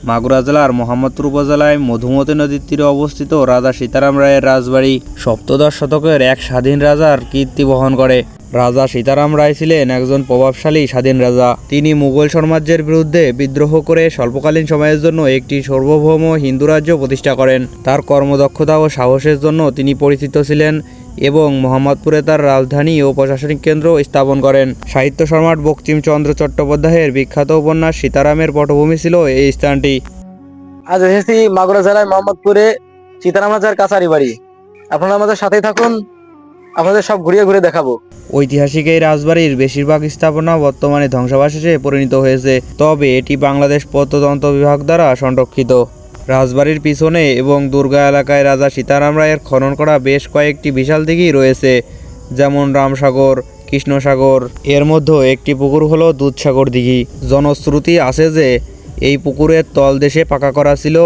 মাগুরা জেলার মোহাম্মদপুর উপজেলায় মধুমতি নদীর তীরে অবস্থিত রাজা সীতারাম রায়ের রাজবাড়ি সপ্তদশ শতকের এক স্বাধীন রাজার কীর্তি বহন করে। রাজা সীতারাম রায় ছিলেন একজন প্রভাবশালী স্বাধীন রাজা। তিনি মুঘল সাম্রাজ্যের বিরুদ্ধে বিদ্রোহ করে স্বল্পকালীন সময়ের জন্য একটি সার্বভৌম হিন্দু রাজ্য প্রতিষ্ঠা করেন। তার কর্মদক্ষতা ও সাহসের জন্য তিনি পরিচিত ছিলেন এবং মোহাম্মদপুরে তার রাজধানী ও প্রশাসনিক কেন্দ্র স্থাপন করেন। সাহিত্য সম্রাট বঙ্কিমচন্দ্র চট্টোপাধ্যায়ের বিখ্যাত উপন্যাস সীতারামের পটভূমি ছিল এই স্থানটি। আজ এসেছি মাগুরা জেলায় মোহাম্মদপুরে সীতারাম রাজার কাছারি বাড়ি। আপনারা আমাদের সাথেই থাকুন, আপনাদের সব ঘুরিয়ে ঘুরে দেখাবো। ঐতিহাসিক এই রাজবাড়ির বেশিরভাগ স্থাপনা বর্তমানে ধ্বংসাবশেষে পরিণত হয়েছে, তবে এটি বাংলাদেশ প্রত্নতত্ত্ব বিভাগ দ্বারা সংরক্ষিত। রাজবাড়ির পিছনে এবং দুর্গা এলাকায় রাজা সীতারাম রায়ের খনন করা বেশ কয়েকটি বিশাল দিঘি রয়েছে, যেমন রামসাগর, কৃষ্ণসাগর। এর মধ্যে একটি পুকুর হলো দুধসাগর দিঘি। জনশ্রুতি আছে যে এই পুকুরের তলদেশে পাকা করা ছিল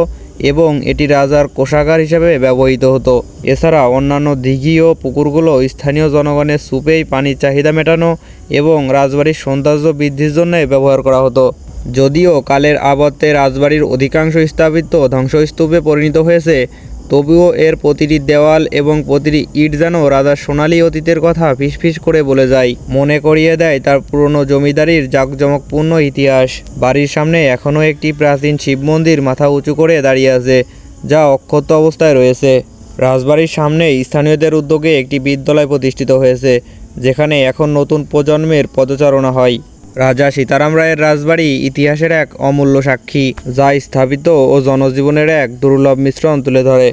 এবং এটি রাজার কোষাগার হিসেবে ব্যবহৃত হতো। এছাড়া অন্যান্য দিঘি ও পুকুরগুলো স্থানীয় জনগণের সুপেয় পানির চাহিদা মেটানো এবং রাজবাড়ির সৌন্দর্য বৃদ্ধির জন্য ব্যবহার করা হতো। যদিও কালের আবর্তে রাজবাড়ির অধিকাংশ স্থাপিত ধ্বংসস্তূপে পরিণত হয়েছে, তবুও এর প্রতিটি দেওয়াল এবং প্রতিটি ইট যেন রাজার সোনালী অতীতের কথা ফিসফিস করে বলে যায়, মনে করিয়ে দেয় তার পুরনো জমিদারির জাঁকজমকপূর্ণ ইতিহাস। বাড়ির সামনে এখনও একটি প্রাচীন শিব মন্দির মাথা উঁচু করে দাঁড়িয়ে আছে, যা অক্ষত অবস্থায় রয়েছে। রাজবাড়ির সামনে স্থানীয়দের উদ্যোগে একটি বিদ্যালয় প্রতিষ্ঠিত হয়েছে, যেখানে এখন নতুন প্রজন্মের পদচারণা হয়। রাজা সীতারাম রায়ের রাজবাড়ি ইতিহাসের এক অমূল্য সাক্ষী, যা স্থাপিত ও জনজীবনের এক দুর্লভ মিশ্রণ তুলে ধরে।